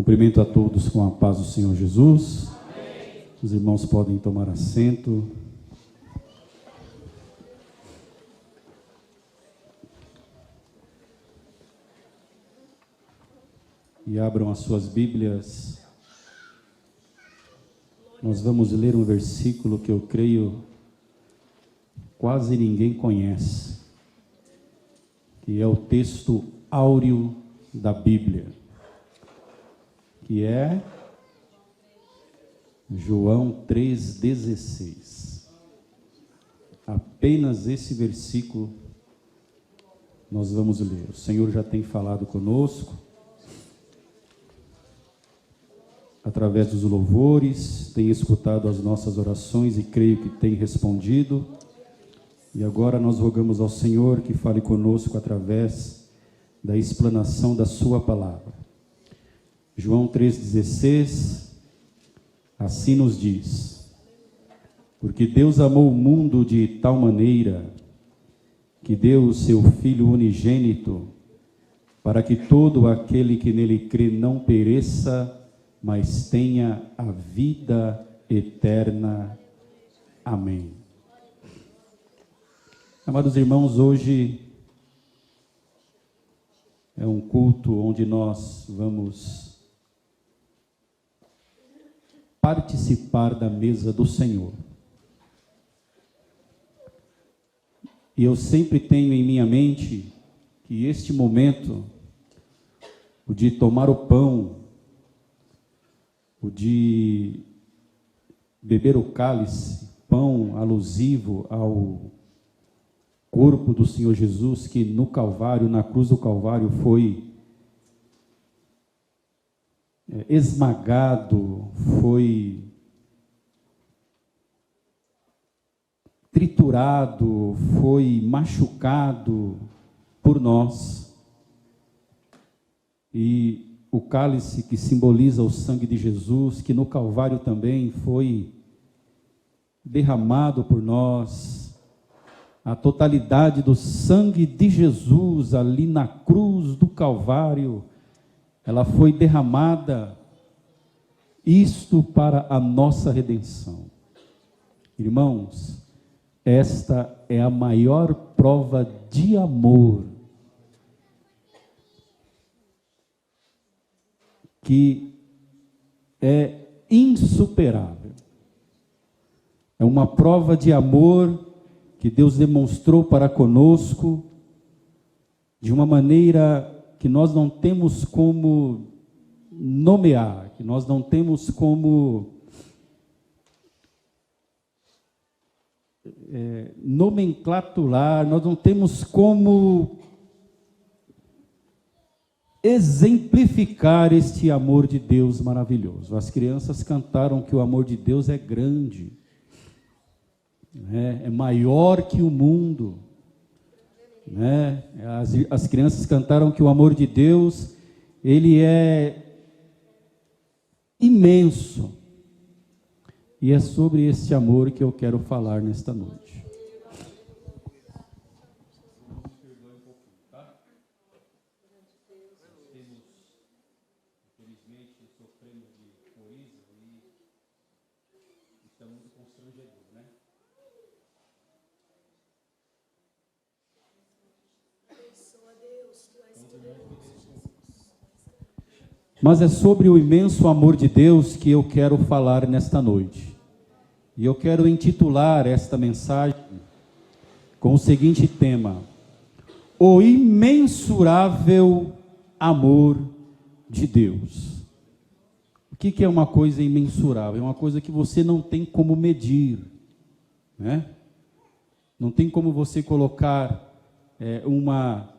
Cumprimento a todos com a paz do Senhor Jesus. Amém. Os irmãos podem tomar assento. E abram as suas Bíblias. Nós vamos ler um versículo que eu creio quase ninguém conhece, que é o texto áureo da Bíblia, que é João 3,16. Apenas esse versículo nós vamos ler. O Senhor já tem falado conosco através dos louvores, tem escutado as nossas orações e creio que tem respondido. E agora nós rogamos ao Senhor que fale conosco através da explanação da sua palavra. João 3,16, assim nos diz: porque Deus amou o mundo de tal maneira que deu o seu Filho unigênito, para que todo aquele que nele crê não pereça, mas tenha a vida eterna. Amém. Amados irmãos, hoje é um culto onde nós vamos participar da mesa do Senhor. E eu sempre tenho em minha mente que este momento, o de tomar o pão, o de beber o cálice, pão alusivo ao corpo do Senhor Jesus, que no Calvário, na cruz do Calvário, foi esmagado, foi triturado, foi machucado por nós. E o cálice que simboliza o sangue de Jesus, que no Calvário também foi derramado por nós, a totalidade do sangue de Jesus ali na cruz do Calvário, ela foi derramada, isto para a nossa redenção. Irmãos, esta é a maior prova de amor que é insuperável. É uma prova de amor que Deus demonstrou para conosco de uma maneira que nós não temos como nomear, que nós não temos como nomenclaturar, nós não temos como exemplificar este amor de Deus maravilhoso. As crianças cantaram que o amor de Deus é grande, é maior que o mundo, as crianças cantaram que o amor de Deus, ele é imenso, e é sobre este amor que eu quero falar nesta noite. Mas é sobre o imenso amor de Deus que eu quero falar nesta noite. E eu quero intitular esta mensagem com o seguinte tema: o imensurável amor de Deus. O que é uma coisa imensurável? É uma coisa que você não tem como medir, né? Não tem como você colocar uma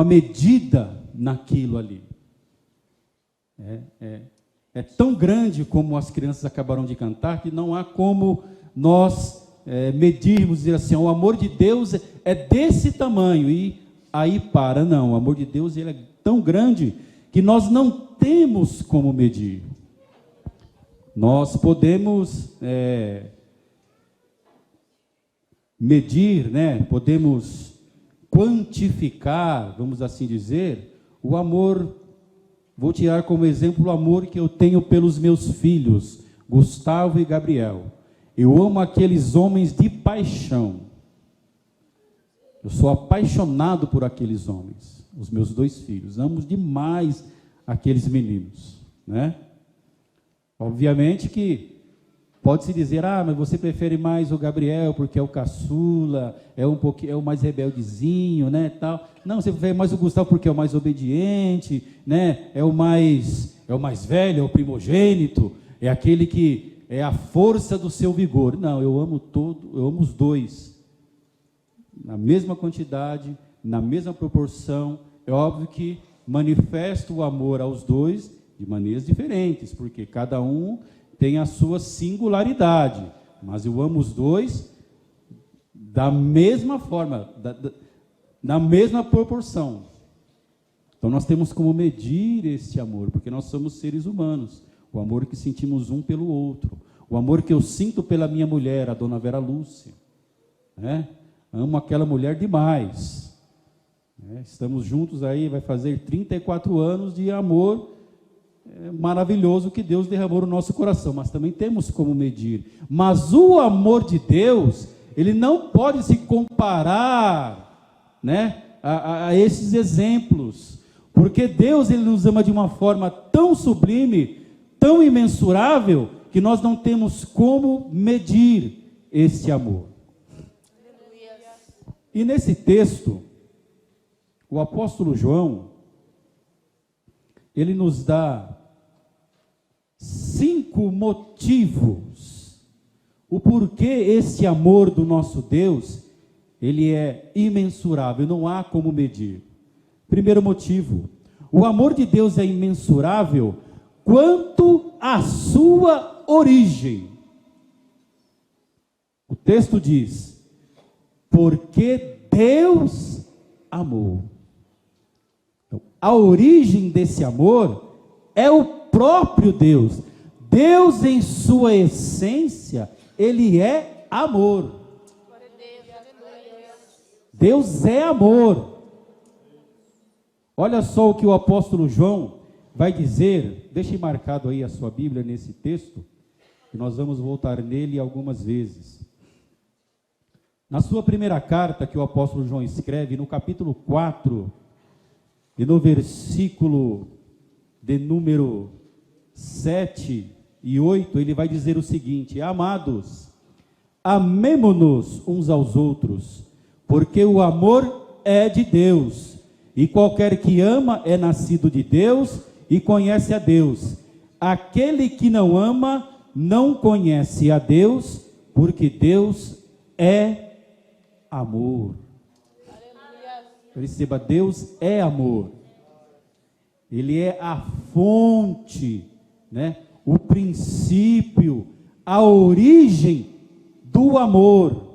medida naquilo ali. É tão grande, como as crianças acabaram de cantar, que não há como nós medirmos, dizer assim, o amor de Deus é desse tamanho, e aí para. Não, o amor de Deus, ele é tão grande que nós não temos como medir. Nós podemos medir, podemos quantificar, vamos assim dizer, o amor vou tirar como exemplo o amor que eu tenho pelos meus filhos, Gustavo e Gabriel. Eu amo aqueles homens de paixão. Eu sou apaixonado por aqueles homens, os meus 2 filhos. Amo demais aqueles meninos, né? Obviamente que pode-se dizer, mas você prefere mais o Gabriel porque é o caçula, é o mais rebeldezinho, né, tal. Não, você prefere mais o Gustavo porque é o mais obediente, né? É o mais velho, é o primogênito, é aquele que é a força do seu vigor. Não, eu amo os 2. Na mesma quantidade, na mesma proporção. É óbvio que manifesto o amor aos 2 de maneiras diferentes, porque cada um tem a sua singularidade, mas eu amo os 2 da mesma forma, na mesma proporção. Então nós temos como medir esse amor, porque nós somos seres humanos, o amor que sentimos um pelo outro, o amor que eu sinto pela minha mulher, a dona Vera Lúcia, né? Amo aquela mulher demais, né? Estamos juntos aí, vai fazer 34 anos de amor maravilhoso que Deus derramou no nosso coração, mas também temos como medir. Mas o amor de Deus, ele não pode se comparar, né, a esses exemplos, porque Deus, ele nos ama de uma forma tão sublime, tão imensurável, que nós não temos como medir esse amor. E nesse texto, o apóstolo João, ele nos dá 5 motivos, o porquê esse amor do nosso Deus, ele é imensurável, não há como medir. Primeiro motivo, o amor de Deus é imensurável quanto à sua origem. O texto diz, porque Deus amou. Então, a origem desse amor é o próprio Deus. Deus, em sua essência, ele é amor. Deus é amor. Olha só o que o apóstolo João vai dizer. Deixe marcado aí a sua Bíblia nesse texto, que nós vamos voltar nele algumas vezes. Na sua primeira carta que o apóstolo João escreve, no capítulo 4, e no versículo de número 7 e 8, ele vai dizer o seguinte: amados, amemo-nos uns aos outros, porque o amor é de Deus, e qualquer que ama é nascido de Deus e conhece a Deus. Aquele que não ama não conhece a Deus, porque Deus é amor. Perceba, Deus é amor. Ele é a fonte, né? O princípio, a origem do amor.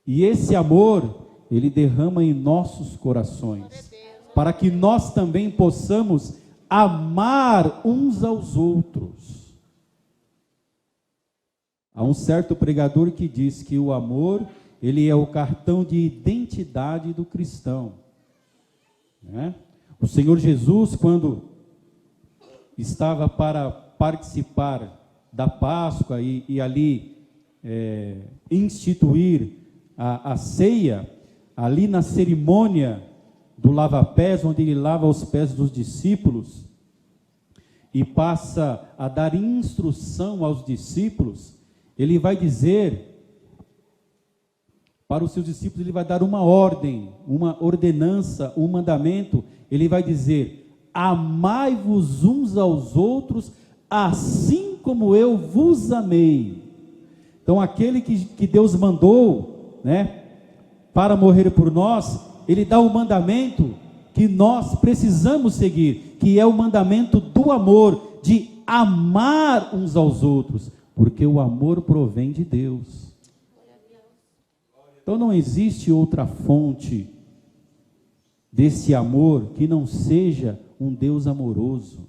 E esse amor, ele derrama em nossos corações, para que nós também possamos amar uns aos outros. Há um certo pregador que diz que o amor, ele é o cartão de identidade do cristão, né? O Senhor Jesus, quando estava para participar da Páscoa e ali instituir a ceia, ali na cerimônia do lava-pés, onde ele lava os pés dos discípulos e passa a dar instrução aos discípulos, ele vai dizer para os seus discípulos, ele vai dar uma ordem, uma ordenança, um mandamento. Ele vai dizer: amai-vos uns aos outros, assim como eu vos amei. Então, aquele que Deus mandou, né, para morrer por nós, ele dá o mandamento que nós precisamos seguir, que é o mandamento do amor, de amar uns aos outros, porque o amor provém de Deus. Então não existe outra fonte desse amor que não seja um Deus amoroso.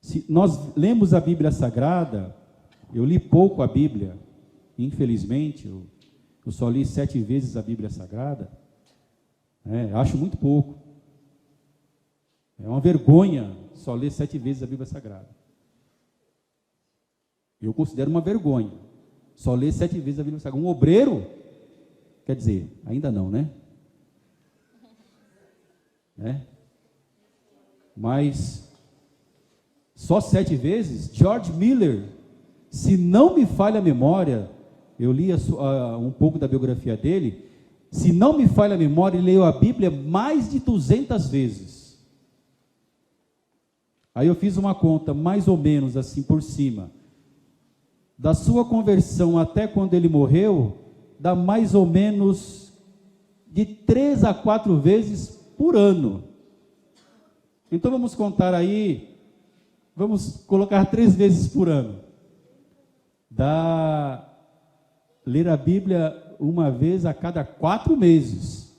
Se nós lemos a Bíblia Sagrada, eu li pouco a Bíblia, infelizmente, eu só li 7 vezes a Bíblia Sagrada, acho muito pouco. É uma vergonha só ler 7 vezes a Bíblia Sagrada. Eu considero uma vergonha só ler 7 vezes a Bíblia Sagrada. Um obreiro, quer dizer, ainda não, né? Mas só 7 vezes. George Miller, se não me falha a memória, eu li um pouco da biografia dele, se não me falha a memória, ele leu a Bíblia mais de 200 vezes. Aí eu fiz uma conta, mais ou menos assim, por cima. Da sua conversão até quando ele morreu, dá mais ou menos de 3 a 4 vezes por ano. Então vamos contar aí, vamos colocar 3 vezes por ano. Dá ler a Bíblia uma vez a cada 4 meses.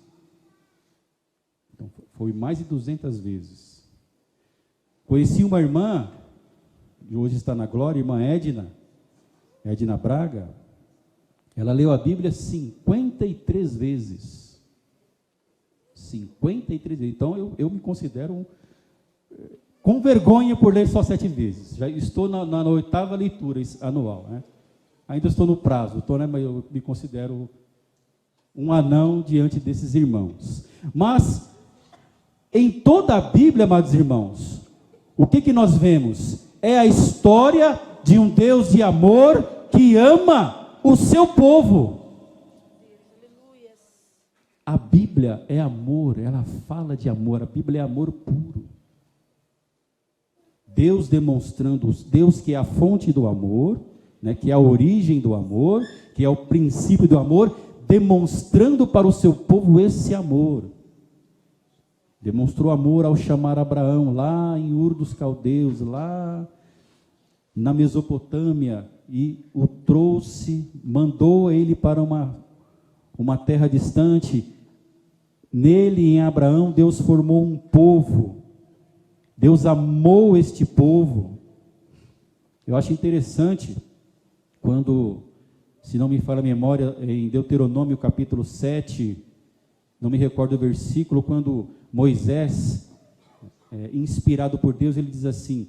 Então foi mais de 200 vezes. Conheci uma irmã, que hoje está na glória, irmã Edna Braga. Ela leu a Bíblia 53 vezes. 53 vezes. Então eu me considero com vergonha por ler só 7 vezes. Já estou na 8ª leitura anual, né? Ainda estou no prazo, mas eu me considero um anão diante desses irmãos. Mas, em toda a Bíblia, amados irmãos, o que nós vemos? É a história de um Deus de amor que ama o seu povo. A Bíblia é amor, ela fala de amor, a Bíblia é amor puro. Deus demonstrando, Deus que é a fonte do amor, né, que é a origem do amor, que é o princípio do amor, demonstrando para o seu povo esse amor. Demonstrou amor ao chamar Abraão lá em Ur dos Caldeus, lá na Mesopotâmia, e o trouxe, mandou ele para uma terra distante. Nele, em Abraão, Deus formou um povo. Deus amou este povo. Eu acho interessante quando, se não me falha a memória, em Deuteronômio capítulo 7, não me recordo o versículo, quando Moisés, inspirado por Deus, ele diz assim,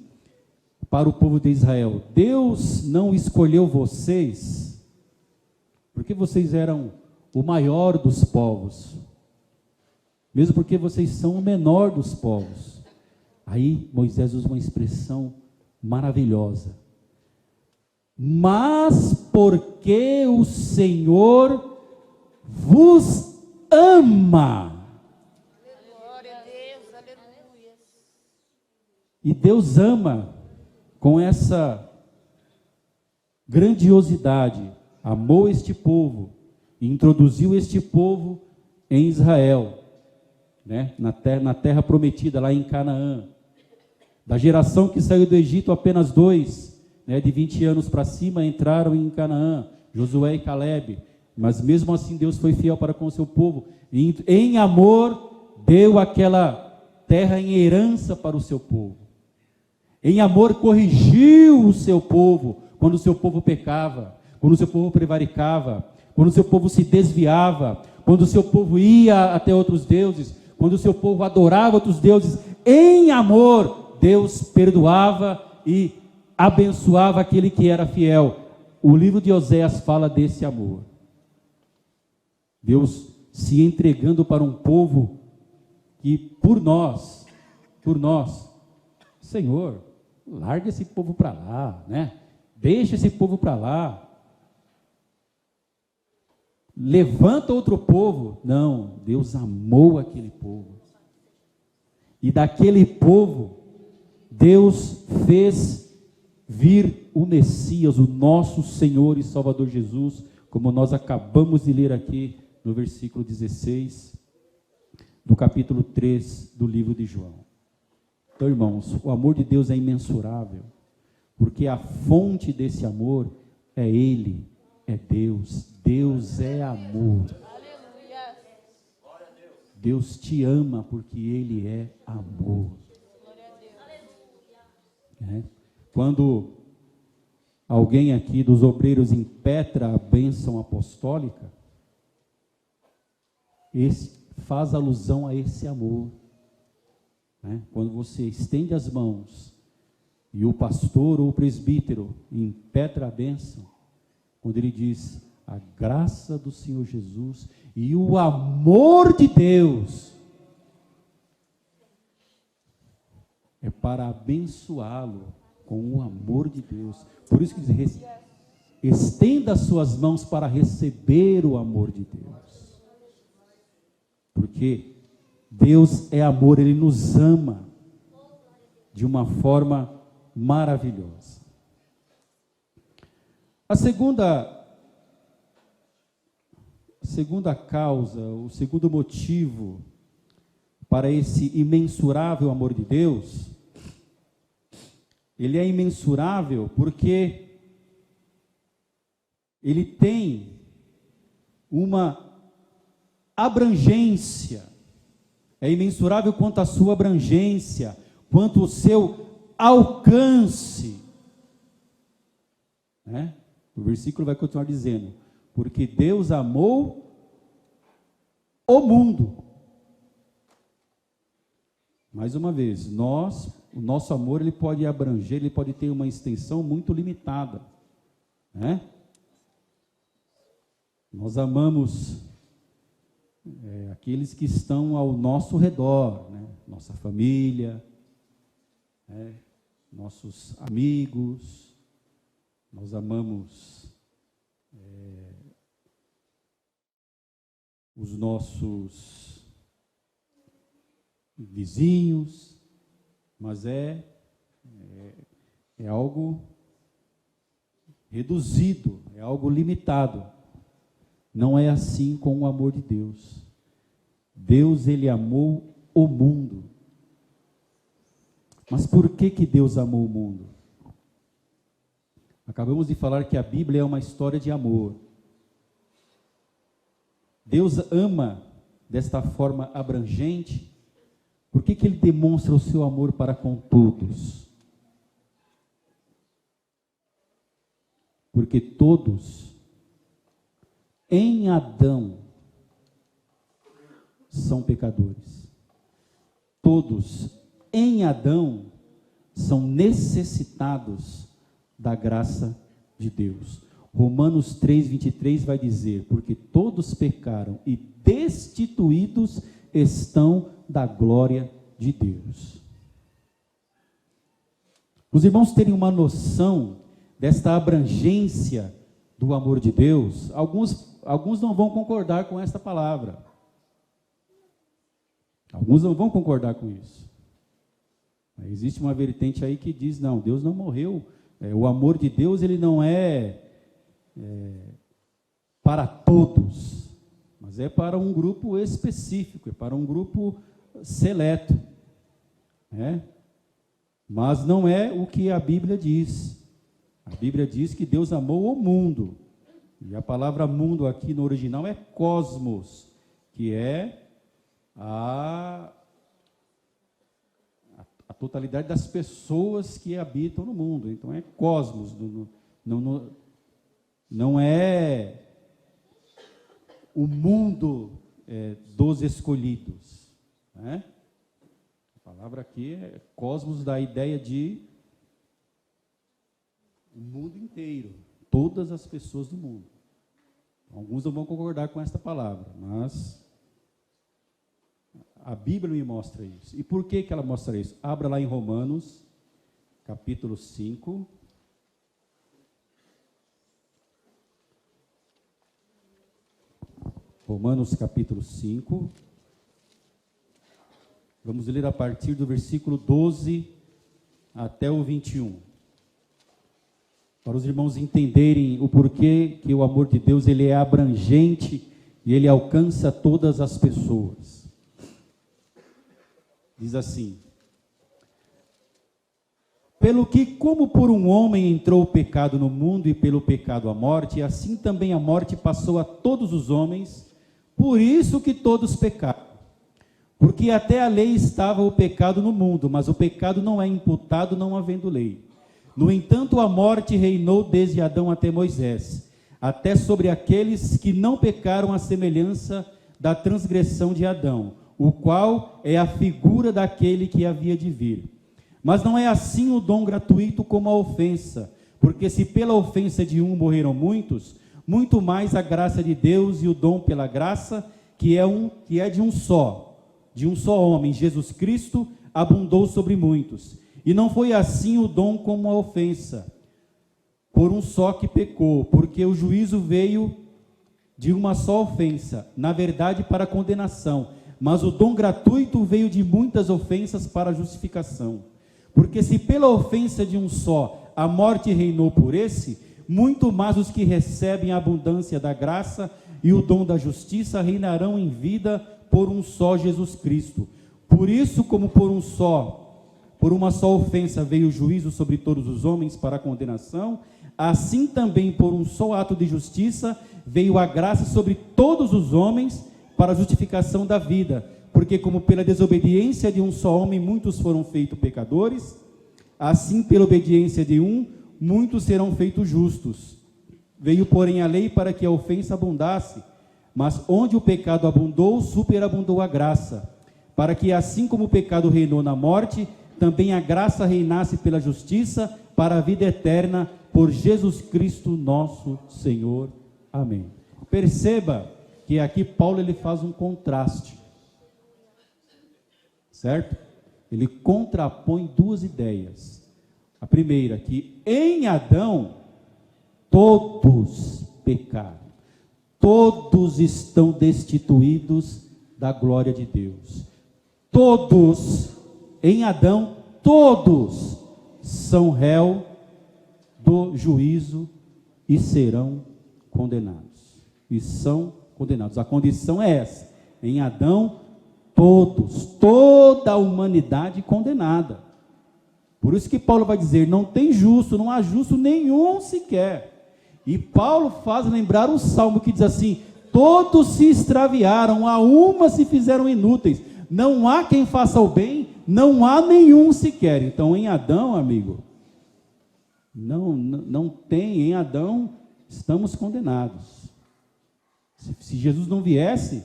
para o povo de Israel: Deus não escolheu vocês, porque vocês eram o maior dos povos, mesmo porque vocês são o menor dos povos. Aí Moisés usa uma expressão maravilhosa: mas porque o Senhor vos ama. Glória a Deus, aleluia. E Deus ama com essa grandiosidade, amou este povo, e introduziu este povo em Israel, né? na terra prometida, lá em Canaã. Da geração que saiu do Egito, apenas 2, né, de 20 anos para cima, entraram em Canaã, Josué e Calebe. Mas mesmo assim Deus foi fiel para com o seu povo, e em amor deu aquela terra em herança para o seu povo. Em amor corrigiu o seu povo, quando o seu povo pecava, quando o seu povo prevaricava, quando o seu povo se desviava, quando o seu povo ia até outros deuses, quando o seu povo adorava outros deuses. Em amor, Deus perdoava e abençoava aquele que era fiel. O livro de Oséias fala desse amor. Deus se entregando para um povo que por nós, Senhor, larga esse povo para lá, né? Deixa esse povo para lá. Levanta outro povo. Não, Deus amou aquele povo. E daquele povo, Deus fez vir o Messias, o nosso Senhor e Salvador Jesus, como nós acabamos de ler aqui no versículo 16, do capítulo 3 do livro de João. Então, irmãos, o amor de Deus é imensurável, porque a fonte desse amor é Ele, é Deus. Deus é amor. Aleluia. Deus te ama porque Ele é amor. Glória a Deus. Quando alguém aqui dos obreiros impetra a bênção apostólica, faz alusão a esse amor. né? Quando você estende as mãos e o pastor ou o presbítero impetra a bênção, quando ele diz: a graça do Senhor Jesus e o amor de Deus, é para abençoá-lo com o amor de Deus. Por isso que diz: estenda as suas mãos para receber o amor de Deus. Porque Deus é amor, Ele nos ama de uma forma maravilhosa. A segunda causa, o segundo motivo para esse imensurável amor de Deus, ele é imensurável porque ele tem uma abrangência, é imensurável quanto a sua abrangência, quanto o seu alcance, né? O versículo vai continuar dizendo: porque Deus amou o mundo. Mais uma vez, o nosso amor, ele pode abranger, ele pode ter uma extensão muito limitada, né? Nós amamos aqueles que estão ao nosso redor, né? Nossa família, né? Nossos amigos, nós amamos os nossos vizinhos, mas é algo reduzido, é algo limitado. Não é assim com o amor de Deus. Deus, Ele amou o mundo. Mas por que Deus amou o mundo? Acabamos de falar que a Bíblia é uma história de amor. Deus ama desta forma abrangente. Por que Ele demonstra o seu amor para com todos? Porque todos em Adão são pecadores. Todos em Adão são necessitados da graça de Deus. Romanos 3:23 vai dizer: porque todos pecaram e destituídos estão da glória de Deus. Os irmãos terem uma noção desta abrangência do amor de Deus, alguns não vão concordar com esta palavra. Alguns não vão concordar com isso. Existe uma vertente aí que diz: não, Deus não morreu. O amor de Deus, ele não é para todos, mas é para um grupo específico, é para um grupo seleto, né? Mas não é o que a Bíblia diz. A Bíblia diz que Deus amou o mundo, e a palavra mundo aqui no original é cosmos, que é a totalidade das pessoas que habitam no mundo. Então é cosmos, não é o mundo dos escolhidos, né? A palavra aqui é cosmos, da ideia de o mundo inteiro, todas as pessoas do mundo. Alguns não vão concordar com esta palavra, mas a Bíblia me mostra isso. E por que ela mostra isso? Abra lá em Romanos, capítulo 5. Romanos, capítulo 5. Vamos ler a partir do versículo 12 até o 21. Para os irmãos entenderem o porquê que o amor de Deus, ele é abrangente e ele alcança todas as pessoas. Diz assim: pelo que, como por um homem entrou o pecado no mundo e pelo pecado a morte, assim também a morte passou a todos os homens, por isso que todos pecaram. Porque até a lei estava o pecado no mundo, mas o pecado não é imputado não havendo lei. No entanto, a morte reinou desde Adão até Moisés, até sobre aqueles que não pecaram à semelhança da transgressão de Adão, o qual é a figura daquele que havia de vir. Mas não é assim o dom gratuito como a ofensa, porque se pela ofensa de um morreram muitos, muito mais a graça de Deus e o dom pela graça, que é de um só homem, Jesus Cristo, abundou sobre muitos. E não foi assim o dom como a ofensa, por um só que pecou, porque o juízo veio de uma só ofensa, na verdade para condenação, mas o dom gratuito veio de muitas ofensas para justificação. Porque se pela ofensa de um só a morte reinou por esse, muito mais os que recebem a abundância da graça e o dom da justiça reinarão em vida por um só Jesus Cristo. Por isso, como por uma só ofensa veio o juízo sobre todos os homens para a condenação, assim também por um só ato de justiça veio a graça sobre todos os homens para a justificação da vida. Porque como pela desobediência de um só homem muitos foram feitos pecadores, assim pela obediência de um, muitos serão feitos justos. Veio, porém, a lei para que a ofensa abundasse, mas onde o pecado abundou, superabundou a graça, para que assim como o pecado reinou na morte, também a graça reinasse pela justiça para a vida eterna, por Jesus Cristo nosso Senhor. Amém. Perceba que aqui Paulo ele faz um contraste, certo? Ele contrapõe duas ideias. A primeira, que em Adão todos pecaram, todos estão destituídos da glória de Deus. Todos, em Adão, todos são réu do juízo e serão condenados. E são condenados. A condição é essa. Em Adão, todos, toda a humanidade condenada. Por isso que Paulo vai dizer, não tem justo, não há justo nenhum sequer. E Paulo faz lembrar o Salmo que diz assim, todos se extraviaram, a uma se fizeram inúteis, não há quem faça o bem, não há nenhum sequer. Então em Adão, amigo, não tem, em Adão estamos condenados. Se Jesus não viesse,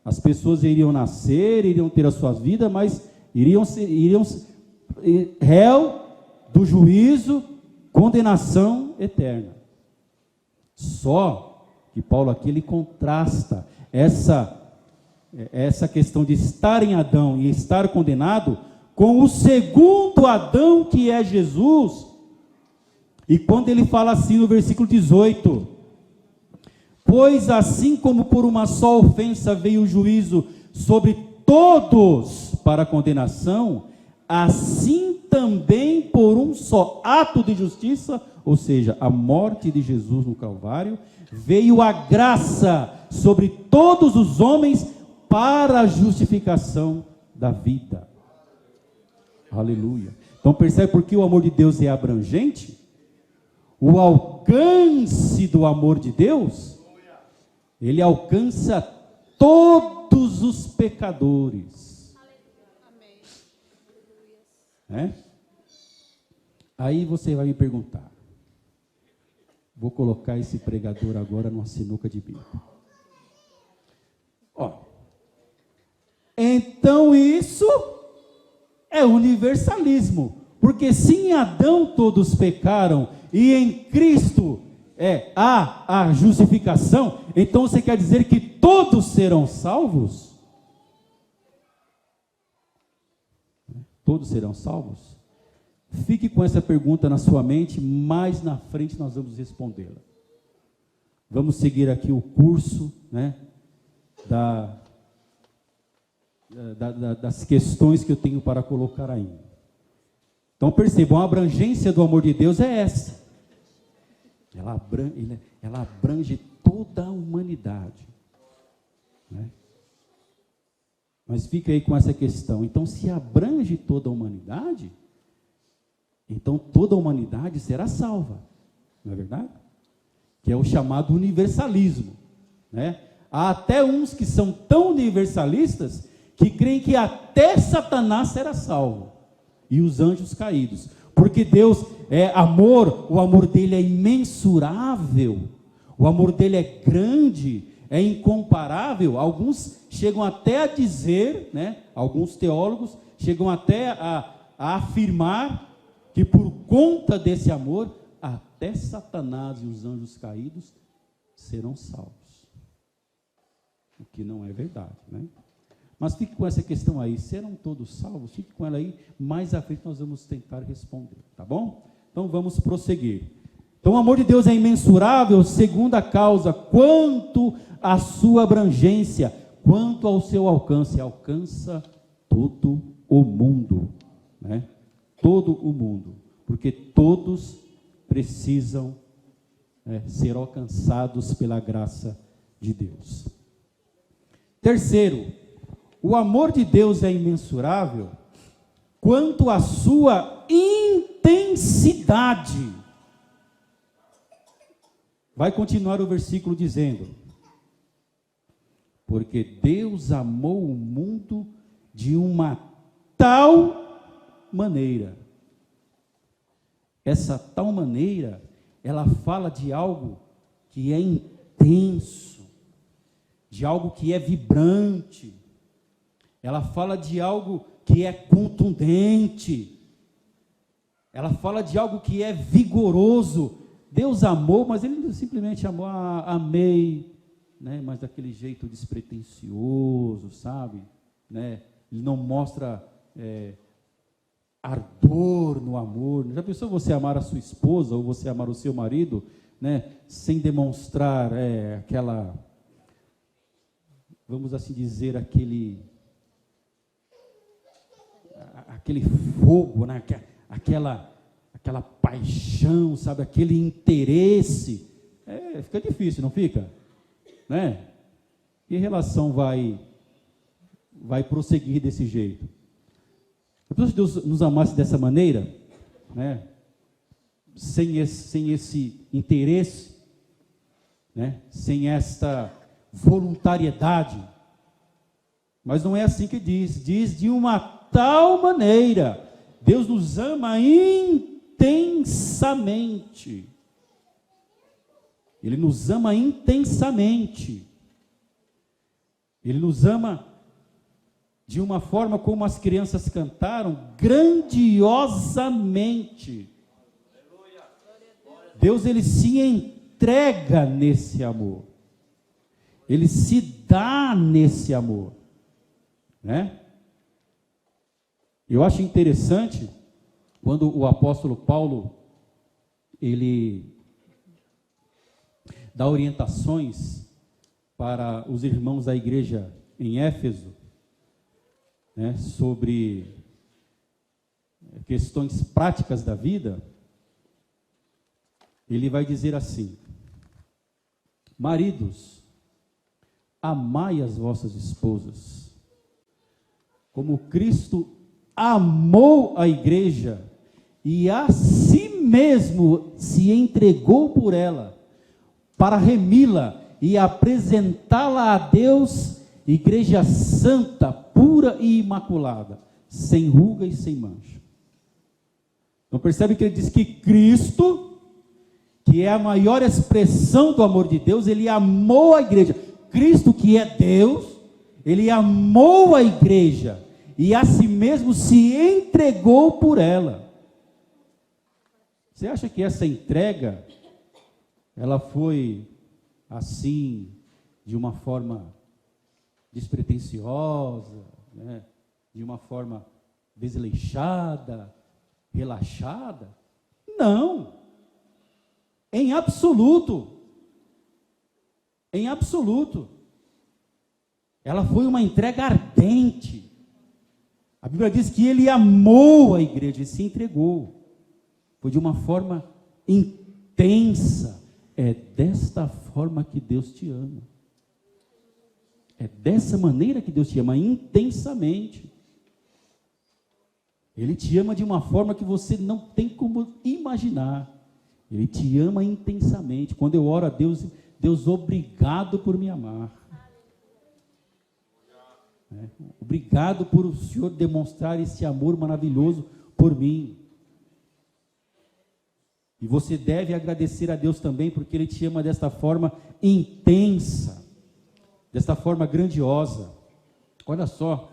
as pessoas iriam nascer, iriam ter a sua vida, mas iriam réu do juízo, condenação eterna. Só que Paulo aqui ele contrasta essa questão de estar em Adão e estar condenado com o segundo Adão, que é Jesus. E quando ele fala assim no versículo 18, pois assim como por uma só ofensa veio o juízo sobre todos para a condenação, assim também por um só ato de justiça, ou seja, a morte de Jesus no Calvário, veio a graça sobre todos os homens para a justificação da vida. Aleluia. Então percebe por que o amor de Deus é abrangente? O alcance do amor de Deus, ele alcança todos os pecadores. É? Aí você vai me perguntar, vou colocar esse pregador agora numa sinuca de bico. Ó, então isso é universalismo, porque se em Adão todos pecaram e em Cristo há a justificação, então você quer dizer que todos serão salvos? Todos serão salvos? Fique com essa pergunta na sua mente, mais na frente nós vamos respondê-la. Vamos seguir aqui o curso, né, das questões que eu tenho para colocar ainda. Então percebam, a abrangência do amor de Deus é essa. Ela abrange toda a humanidade, né? Mas fica aí com essa questão. Então, se abrange toda a humanidade, então toda a humanidade será salva, não é verdade? Que é o chamado universalismo, né? Há até uns que são tão universalistas que creem que até Satanás será salvo e os anjos caídos, porque Deus é amor, o amor dele é imensurável, o amor dele é grande, é incomparável. Alguns chegam até a dizer, né, alguns teólogos chegam até a afirmar que por conta desse amor, até Satanás e os anjos caídos serão salvos. O que não é verdade, né? Mas fique com essa questão aí, serão todos salvos? Fique com ela aí, mais à frente nós vamos tentar responder, tá bom? Então vamos prosseguir. Então o amor de Deus é imensurável, segunda causa, quanto à sua abrangência, quanto ao seu alcance, alcança todo o mundo, né? Todo o mundo, porque todos precisam ser alcançados pela graça de Deus. Terceiro, o amor de Deus é imensurável quanto à sua intensidade. Vai continuar o versículo dizendo: porque Deus amou o mundo de uma tal maneira. Essa tal maneira, ela fala de algo que é intenso, de algo que é vibrante. Ela fala de algo que é contundente. Ela fala de algo que é vigoroso. Deus amou, mas Ele não simplesmente amou, amei, né? Mas daquele jeito despretensioso, sabe? Né? Ele não mostra ardor no amor. Já pensou você amar a sua esposa ou você amar o seu marido, né? Sem demonstrar aquela, vamos assim dizer, aquele fogo, né? aquela paixão, sabe? Aquele interesse. Fica difícil, não fica? Né? Que relação vai prosseguir desse jeito? Se Deus nos amasse dessa maneira, né? Sem esse interesse, né? Sem esta voluntariedade, mas não é assim que diz de uma tal maneira. Deus nos ama intensamente. Ele nos ama intensamente. Ele nos ama de uma forma como as crianças cantaram, grandiosamente. Deus, ele se entrega nesse amor. Ele se dá nesse amor, né? Eu acho interessante quando o apóstolo Paulo, ele dá orientações para os irmãos da igreja em Éfeso, né, sobre questões práticas da vida. Ele vai dizer assim: maridos, amai as vossas esposas, como Cristo amou a igreja e a si mesmo se entregou por ela, para remi-la e apresentá-la a Deus, igreja santa, pura e imaculada, sem ruga e sem mancha. Então percebe que ele diz que Cristo, que é a maior expressão do amor de Deus, ele amou a igreja. Cristo, que é Deus, ele amou a igreja e a si mesmo se entregou por ela. Você acha que essa entrega, ela foi assim, de uma forma despretensiosa, né? De uma forma desleixada, relaxada? Não, em absoluto, em absoluto. Ela foi uma entrega ardente. A Bíblia diz que ele amou a igreja e se entregou. Foi de uma forma intensa. É desta forma que Deus te ama. É dessa maneira que Deus te ama, intensamente. Ele te ama de uma forma que você não tem como imaginar. Ele te ama intensamente. Quando eu oro a Deus, Deus, obrigado por me amar. Obrigado por o Senhor demonstrar esse amor maravilhoso por mim. E você deve agradecer a Deus também, porque Ele te ama desta forma intensa. desta forma grandiosa. Olha só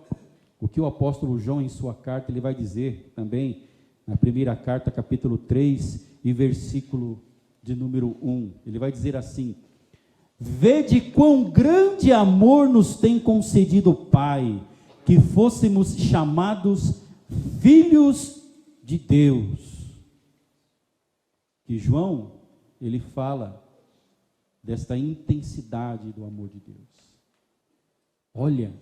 o que o apóstolo João, em sua carta, ele vai dizer também, na primeira carta, capítulo 3, e versículo de número 1. Ele vai dizer assim: vede quão grande amor nos tem concedido o Pai, que fôssemos chamados filhos de Deus. E João, ele fala desta intensidade do amor de Deus. Olha,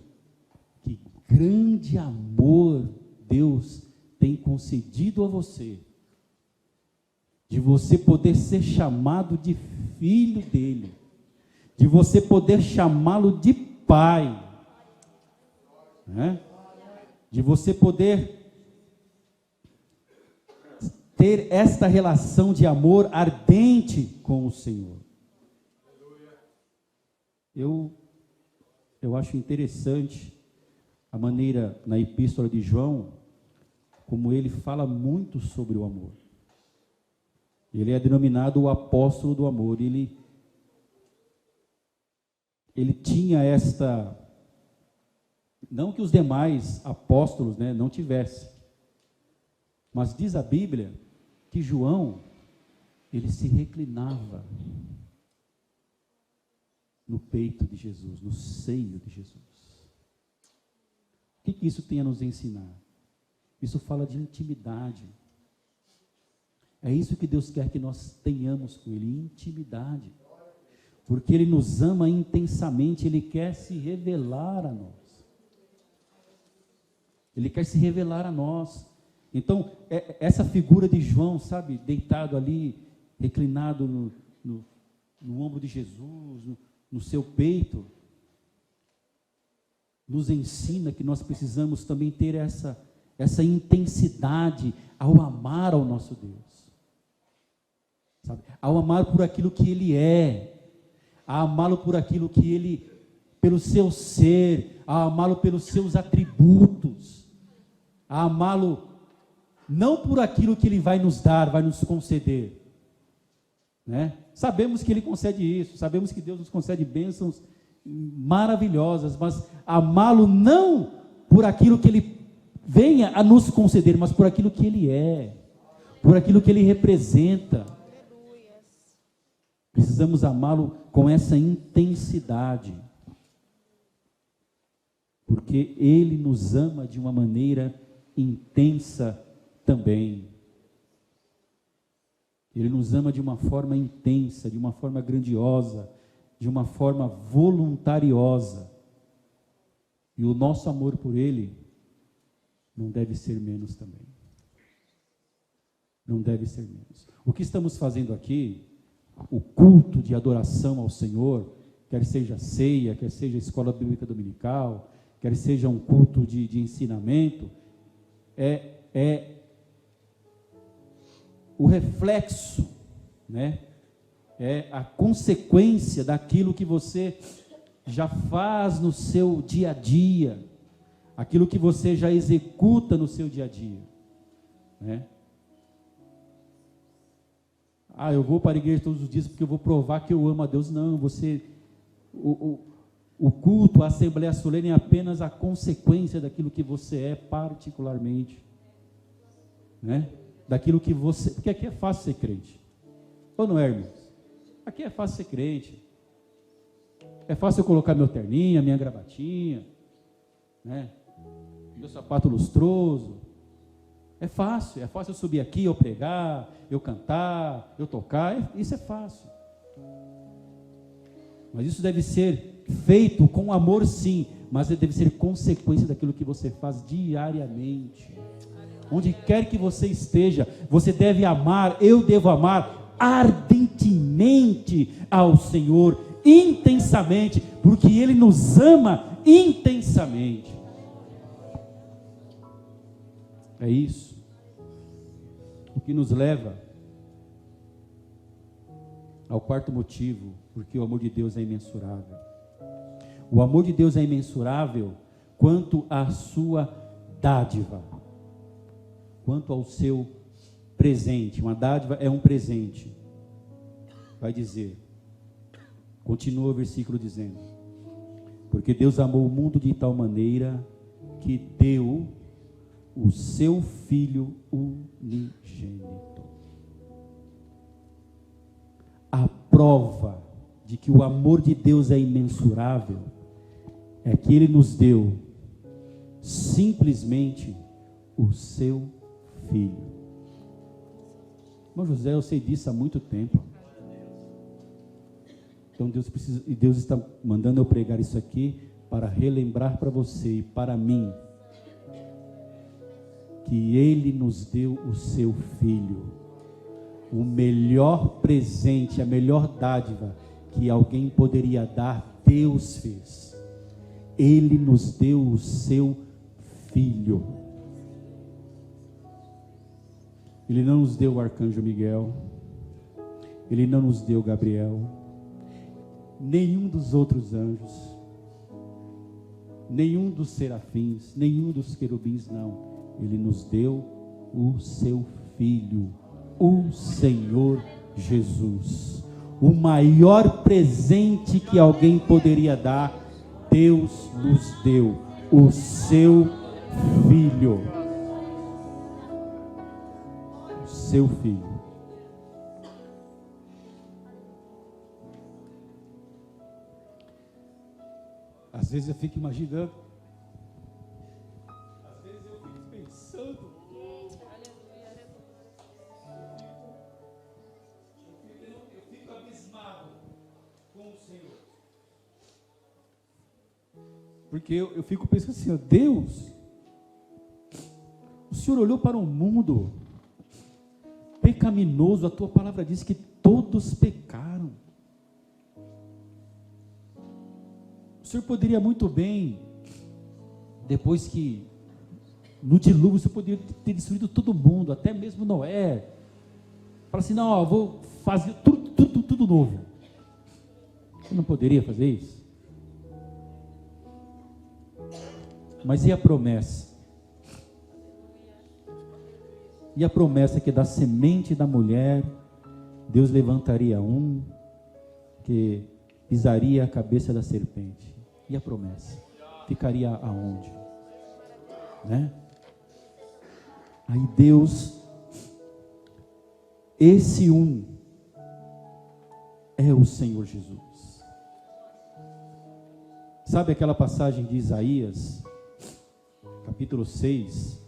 que grande amor Deus tem concedido a você, de você poder ser chamado de filho dele, de você poder chamá-lo de pai, né? De você poder ter esta relação de amor ardente com o Senhor. Eu acho interessante a maneira, na epístola de João, como ele fala muito sobre o amor. Ele é denominado o apóstolo do amor. Ele tinha esta, não que os demais apóstolos, né, não tivessem, mas diz a Bíblia que João, ele se reclinava no peito de Jesus, no seio de Jesus. O que isso tem a nos ensinar? Isso fala de intimidade. É isso que Deus quer que nós tenhamos com Ele, intimidade. Porque Ele nos ama intensamente, Ele quer se revelar a nós. Ele quer se revelar a nós. Então, essa figura de João, sabe, deitado ali, reclinado no ombro de Jesus, no seu peito, nos ensina que nós precisamos também ter essa intensidade ao amar ao nosso Deus, sabe? Ao amar por aquilo que Ele é, a amá-lo por aquilo que Ele, pelo seu ser, a amá-lo pelos seus atributos, a amá-lo não por aquilo que Ele vai nos dar, vai nos conceder, né? Sabemos que Ele concede isso, sabemos que Deus nos concede bênçãos maravilhosas, mas amá-lo não por aquilo que Ele venha a nos conceder, mas por aquilo que Ele é, por aquilo que Ele representa. Precisamos amá-lo com essa intensidade, porque Ele nos ama de uma maneira intensa também. Ele nos ama de uma forma intensa, de uma forma grandiosa, de uma forma voluntariosa. E o nosso amor por Ele não deve ser menos também. Não deve ser menos. O que estamos fazendo aqui, o culto de adoração ao Senhor, quer seja ceia, quer seja escola bíblica dominical, quer seja um culto de ensinamento, é o reflexo, né? É a consequência daquilo que você já faz no seu dia a dia, aquilo que você já executa no seu dia a dia, né? Eu vou para a igreja todos os dias porque eu vou provar que eu amo a Deus. Não, o culto, a assembleia solene é apenas a consequência daquilo que você é particularmente, né? Daquilo que você, porque aqui é fácil ser crente, ou não é, irmãos? Aqui é fácil ser crente, é fácil eu colocar meu terninho, minha gravatinha, né? Meu sapato lustroso, é fácil eu subir aqui, eu pregar, eu cantar, eu tocar, isso é fácil, mas isso deve ser feito com amor sim, mas deve ser consequência daquilo que você faz diariamente. Onde quer que você esteja, você deve amar, eu devo amar ardentemente ao Senhor, intensamente, porque Ele nos ama intensamente. É isso o que nos leva ao quarto motivo, porque o amor de Deus é imensurável. O amor de Deus é imensurável quanto à sua dádiva, quanto ao seu presente. Uma dádiva é um presente. Vai dizer, continua o versículo dizendo: Porque Deus amou o mundo de tal maneira que deu o seu Filho unigênito. A prova de que o amor de Deus é imensurável é que Ele nos deu simplesmente o seu Filho. Irmão José, eu sei disso há muito tempo. Então Deus está mandando eu pregar isso aqui para relembrar para você e para mim que Ele nos deu o seu Filho. O melhor presente, a melhor dádiva que alguém poderia dar, Deus fez. Ele nos deu o seu Filho. Ele não nos deu o arcanjo Miguel, Ele não nos deu Gabriel, nenhum dos outros anjos, nenhum dos serafins, nenhum dos querubins, não. Ele nos deu o seu Filho, o Senhor Jesus. O maior presente que alguém poderia dar, Deus nos deu, o seu Filho. O seu Filho. Às vezes eu fico imaginando, às vezes eu fico pensando, eu fico abismado com o Senhor. Porque eu fico pensando assim, ó, Deus, o Senhor olhou para um mundo pecaminoso, a tua palavra diz que todos pecaram. O Senhor poderia muito bem, depois que, no dilúvio, o Senhor poderia ter destruído todo mundo, até mesmo Noé. Fala assim, não, eu vou fazer tudo novo. Você não poderia fazer isso? Mas e a promessa? E a promessa que da semente da mulher, Deus levantaria um que pisaria a cabeça da serpente. E a promessa? Ficaria aonde? Né? Aí Deus, esse um, é o Senhor Jesus. Sabe aquela passagem de Isaías, capítulo 6,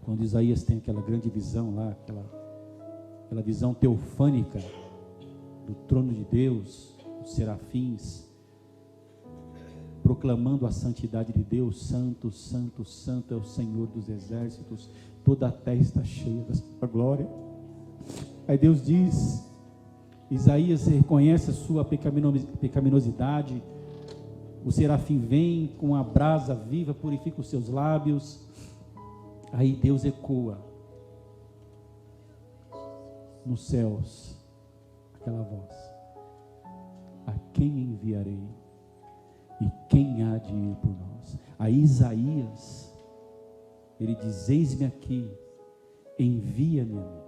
quando Isaías tem aquela grande visão lá, aquela visão teofânica do trono de Deus, os serafins, proclamando a santidade de Deus, santo, santo, santo é o Senhor dos exércitos, toda a terra está cheia da sua glória. Aí Deus diz, Isaías reconhece a sua pecaminosidade, o serafim vem com a brasa viva, purifica os seus lábios. Aí Deus ecoa nos céus aquela voz: a quem enviarei? E quem há de ir por nós? Aí Isaías, ele diz: eis-me aqui, envia-me a mim.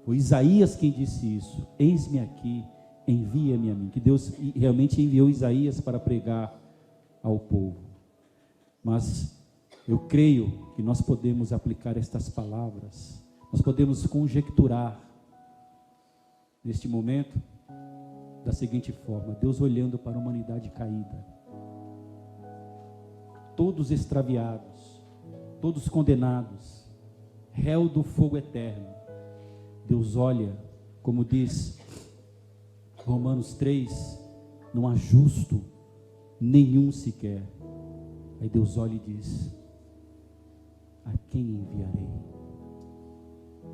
Foi Isaías quem disse isso: eis-me aqui, envia-me a mim. Que Deus realmente enviou Isaías para pregar ao povo. Mas eu creio que nós podemos aplicar estas palavras, nós podemos conjecturar neste momento da seguinte forma: Deus olhando para a humanidade caída, todos extraviados, todos condenados, réu do fogo eterno. Deus olha, como diz Romanos 3, não há justo nenhum sequer. Aí Deus olha e diz: a quem enviarei?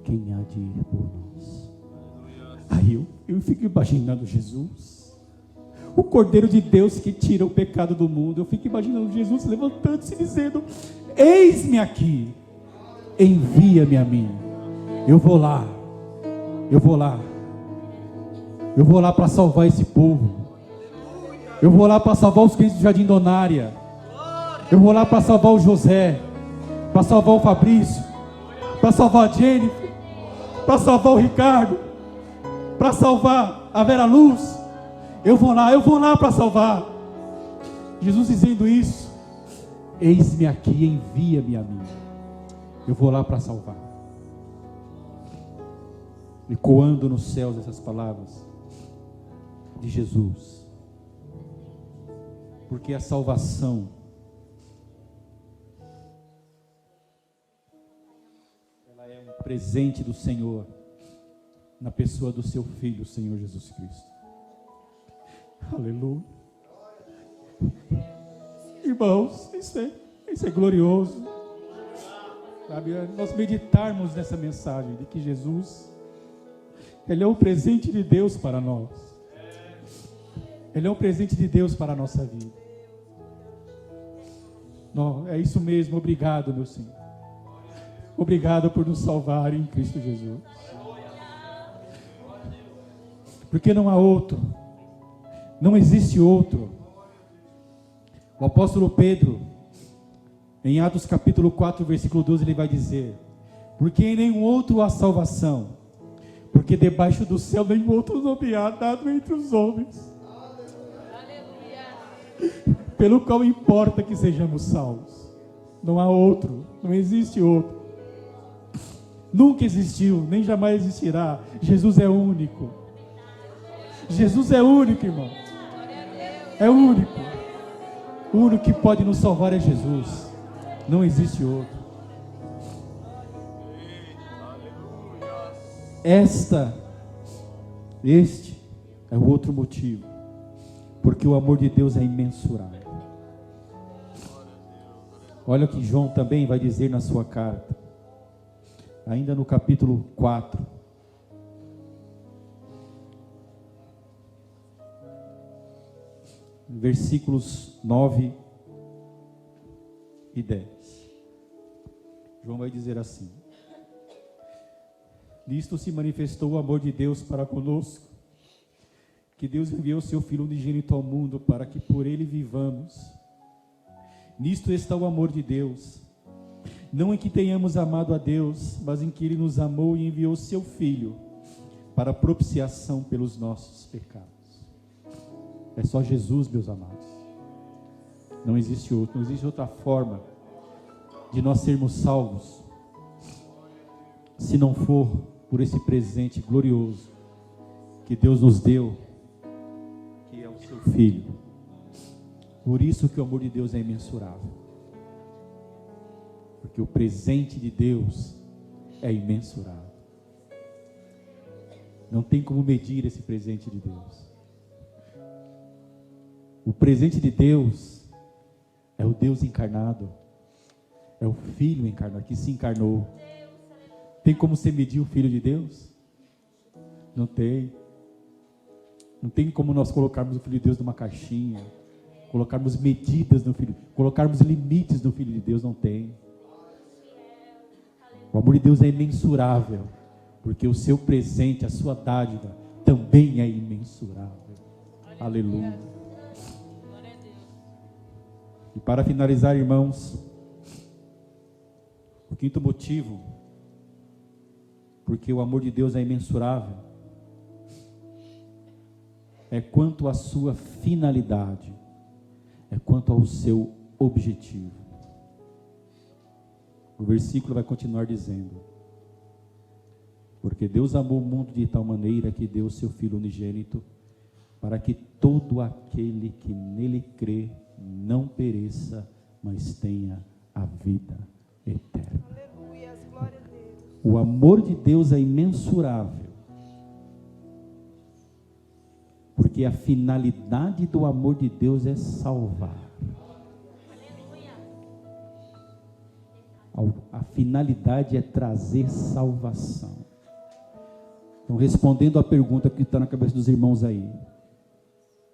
Quem há de ir por nós? Aí eu fico imaginando Jesus, o Cordeiro de Deus que tira o pecado do mundo. Eu fico imaginando Jesus levantando-se e dizendo: eis-me aqui, envia-me a mim. Eu vou lá para salvar esse povo. Eu vou lá para salvar os crentes do Jardim Donária. Eu vou lá para salvar o José, para salvar o Fabrício, para salvar a Jennifer, para salvar o Ricardo, para salvar a Vera Luz. Eu vou lá para salvar. Jesus dizendo isso: eis-me aqui, envia-me a mim. Eu vou lá para salvar. Ecoando nos céus essas palavras de Jesus. Porque a salvação, ela é um presente do Senhor, na pessoa do seu Filho, Senhor Jesus Cristo. Aleluia. Irmãos, isso é glorioso. Sabe, nós meditarmos nessa mensagem de que Jesus, Ele é um presente de Deus para nós. Ele é um presente de Deus para a nossa vida. Não, é isso mesmo, obrigado, meu Senhor. Obrigado por nos salvar em Cristo Jesus. Porque não há outro, não existe outro. O apóstolo Pedro, em Atos capítulo 4, versículo 12, ele vai dizer: porque em nenhum outro há salvação, porque debaixo do céu nenhum outro nome há dado entre os homens, pelo qual importa que sejamos salvos. Não há outro, não existe outro. Nunca existiu, nem jamais existirá. Jesus é único. Jesus é único, irmão. É único. O único que pode nos salvar é Jesus. Não existe outro. Este é o outro motivo. Porque o amor de Deus é imensurável. Olha o que João também vai dizer na sua carta. Ainda no capítulo 4. Versículos 9 e 10. João vai dizer assim: nisto se manifestou o amor de Deus para conosco, que Deus enviou seu Filho unigênito ao mundo para que por ele vivamos. Nisto está o amor de Deus, não em que tenhamos amado a Deus, mas em que Ele nos amou e enviou seu Filho para propiciação pelos nossos pecados. É só Jesus, meus amados. Não existe outro, não existe outra forma de nós sermos salvos, se não for por esse presente glorioso que Deus nos deu, que é o seu Filho. Por isso que o amor de Deus é imensurável. Porque o presente de Deus é imensurável. Não tem como medir esse presente de Deus. O presente de Deus é o Deus encarnado. É o Filho encarnado, que se encarnou. Tem como você medir o Filho de Deus? Não tem. Não tem como nós colocarmos o Filho de Deus numa caixinha, colocarmos medidas no Filho, colocarmos limites no Filho de Deus. Não tem. O amor de Deus é imensurável, porque o seu presente, a sua dádiva, também é imensurável. Aleluia. E para finalizar, irmãos, o quinto motivo, porque o amor de Deus é imensurável, é quanto à sua finalidade, é quanto ao seu objetivo. O versículo vai continuar dizendo: porque Deus amou o mundo de tal maneira que deu o seu Filho unigênito, para que todo aquele que nele crê não pereça, mas tenha a vida eterna. Aleluia, glória a Deus. O amor de Deus é imensurável, porque a finalidade do amor de Deus é salvar. A finalidade é trazer salvação. Então, respondendo à pergunta que está na cabeça dos irmãos aí,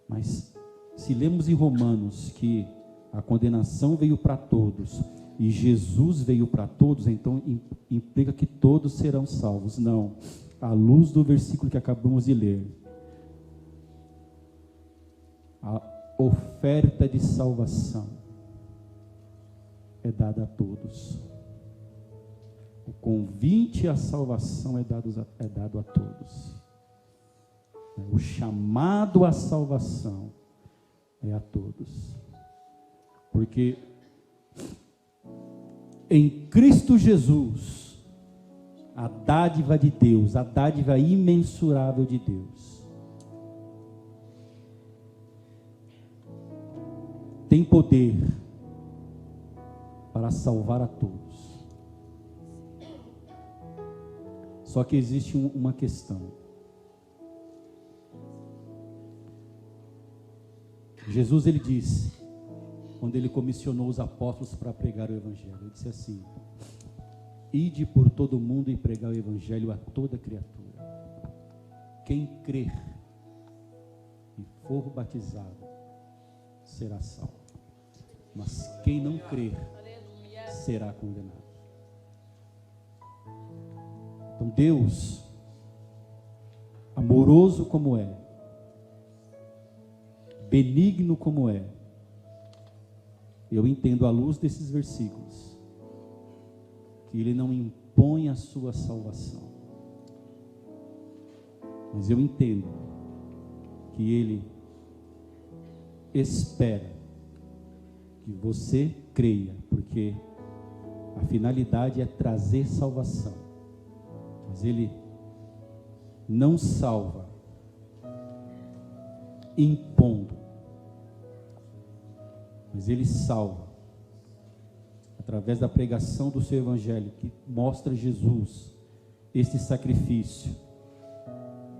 mas se lemos em Romanos que a condenação veio para todos e Jesus veio para todos, então implica que todos serão salvos. Não, à luz do versículo que acabamos de ler, a oferta de salvação é dada a todos. O convite à salvação é dado a todos. O chamado à salvação é a todos. Porque em Cristo Jesus, a dádiva de Deus, a dádiva imensurável de Deus, tem poder para salvar a todos. Só que existe uma questão. Jesus, ele disse, quando ele comissionou os apóstolos para pregar o evangelho, ele disse assim: ide por todo o mundo e pregar o evangelho a toda criatura. Quem crer e for batizado será salvo, mas quem não crer será condenado. Então Deus, amoroso como é, benigno como é, eu entendo à luz desses versículos que Ele não impõe a sua salvação, mas eu entendo que Ele espera que você creia, porque a finalidade é trazer salvação, mas Ele não salva impondo, mas Ele salva através da pregação do seu evangelho, que mostra Jesus, este sacrifício,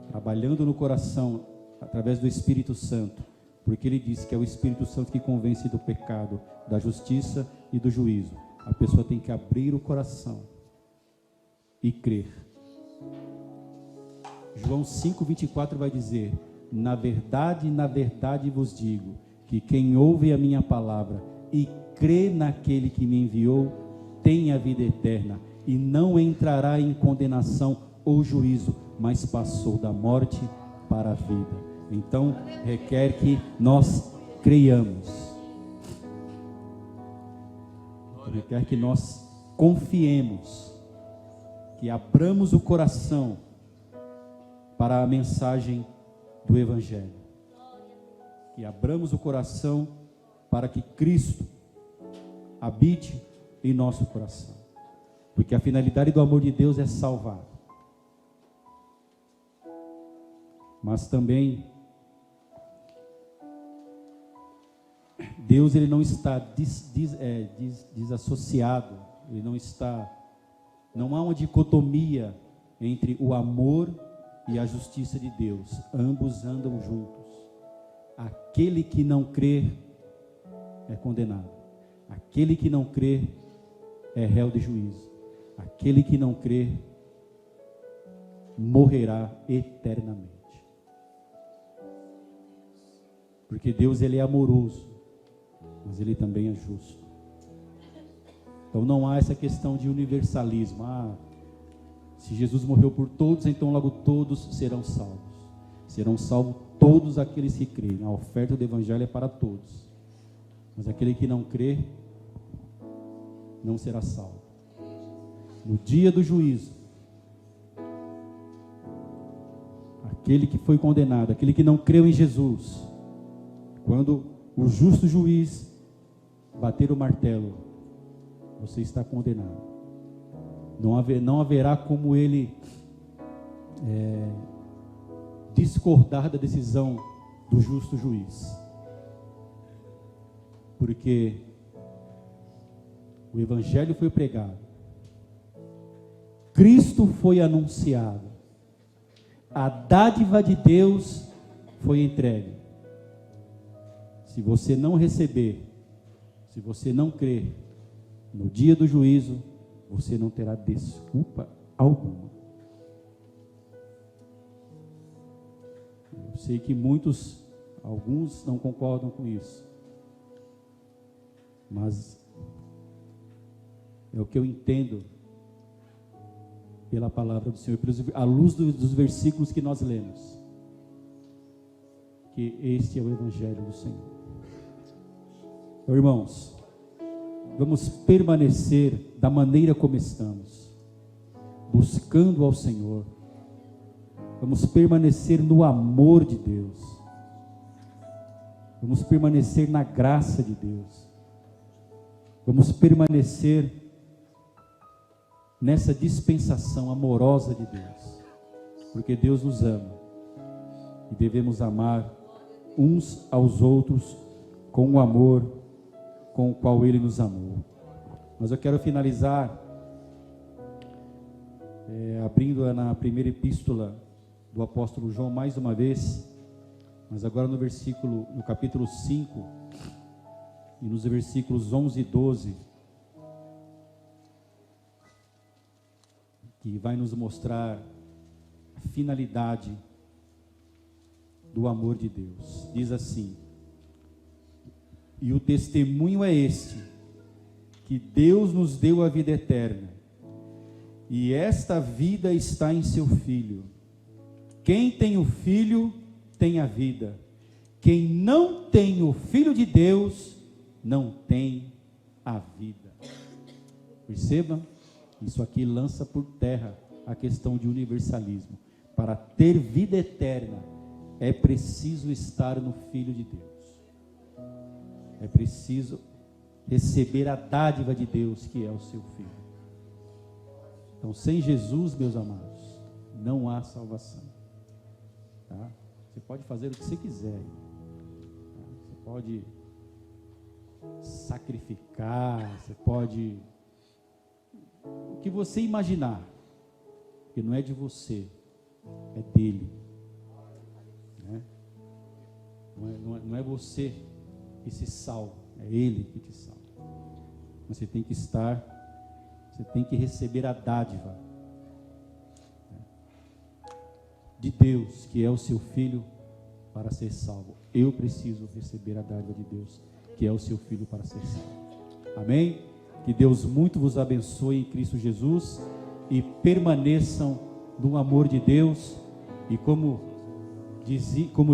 trabalhando no coração através do Espírito Santo, porque Ele diz que é o Espírito Santo que convence do pecado, da justiça e do juízo. A pessoa tem que abrir o coração e crer. João 5,24 vai dizer: na verdade vos digo, que quem ouve a minha palavra e crê naquele que me enviou, tem a vida eterna, e não entrará em condenação ou juízo, mas passou da morte para a vida. Então, requer que nós creiamos, requer que nós confiemos, que abramos o coração para a mensagem do Evangelho, que abramos o coração para que Cristo habite em nosso coração, porque a finalidade do amor de Deus é salvar, mas também Deus, ele não está desassociado, ele não há uma dicotomia entre o amor e a justiça de Deus, ambos andam juntos. Aquele que não crer é condenado, aquele que não crer é réu de juízo, aquele que não crer morrerá eternamente. Porque Deus, ele é amoroso, mas ele também é justo. Então não há essa questão de universalismo. Se Jesus morreu por todos, então logo todos serão salvos. Serão salvos todos aqueles que creem. A oferta do evangelho é para todos, mas aquele que não crê não será salvo. No dia do juízo, aquele que foi condenado, aquele que não creu em Jesus, quando o justo juiz bater o martelo, você está condenado. Não haverá como ele discordar da decisão do justo juiz, porque o evangelho foi pregado, Cristo foi anunciado, a dádiva de Deus foi entregue. Se você não receber, se você não crer, no dia do juízo, você não terá desculpa alguma. Eu sei que alguns não concordam com isso, mas é o que eu entendo pela palavra do Senhor, à luz dos versículos que nós lemos, que este é o Evangelho do Senhor. Então, irmãos, vamos permanecer da maneira como estamos, buscando ao Senhor, Vamos permanecer no amor de Deus. Vamos permanecer na graça de Deus. Vamos permanecer nessa dispensação amorosa de Deus. Porque Deus nos ama. E devemos amar uns aos outros com o amor com o qual Ele nos amou. Mas eu quero finalizar abrindo na primeira epístola do apóstolo João mais uma vez, mas agora no capítulo 5 e nos versículos 11 e 12, que vai nos mostrar a finalidade do amor de Deus. Diz assim: e o testemunho é este, que Deus nos deu a vida eterna, e esta vida está em seu Filho. Quem tem o Filho tem a vida. Quem não tem o Filho de Deus não tem a vida. Perceba, isso aqui lança por terra a questão de universalismo. Para ter vida eterna é preciso estar no Filho de Deus. É preciso receber a dádiva de Deus, que é o seu Filho. Então, sem Jesus, meus amados, não há salvação. Tá? Você pode fazer o que você quiser. Tá? Você pode sacrificar, você pode... o que você imaginar, que não é de você, é dele. Né? Não é você que se salva, é ele que te salva. Você tem que estar... Você tem que receber a dádiva de Deus, que é o seu Filho, para ser salvo. Eu preciso receber a dádiva de Deus, que é o seu Filho, para ser salvo. Amém? Que Deus muito vos abençoe em Cristo Jesus e permaneçam no amor de Deus. E como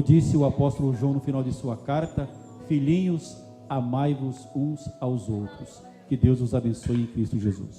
disse o apóstolo João no final de sua carta: filhinhos, amai-vos uns aos outros. Que Deus os abençoe em Cristo Jesus.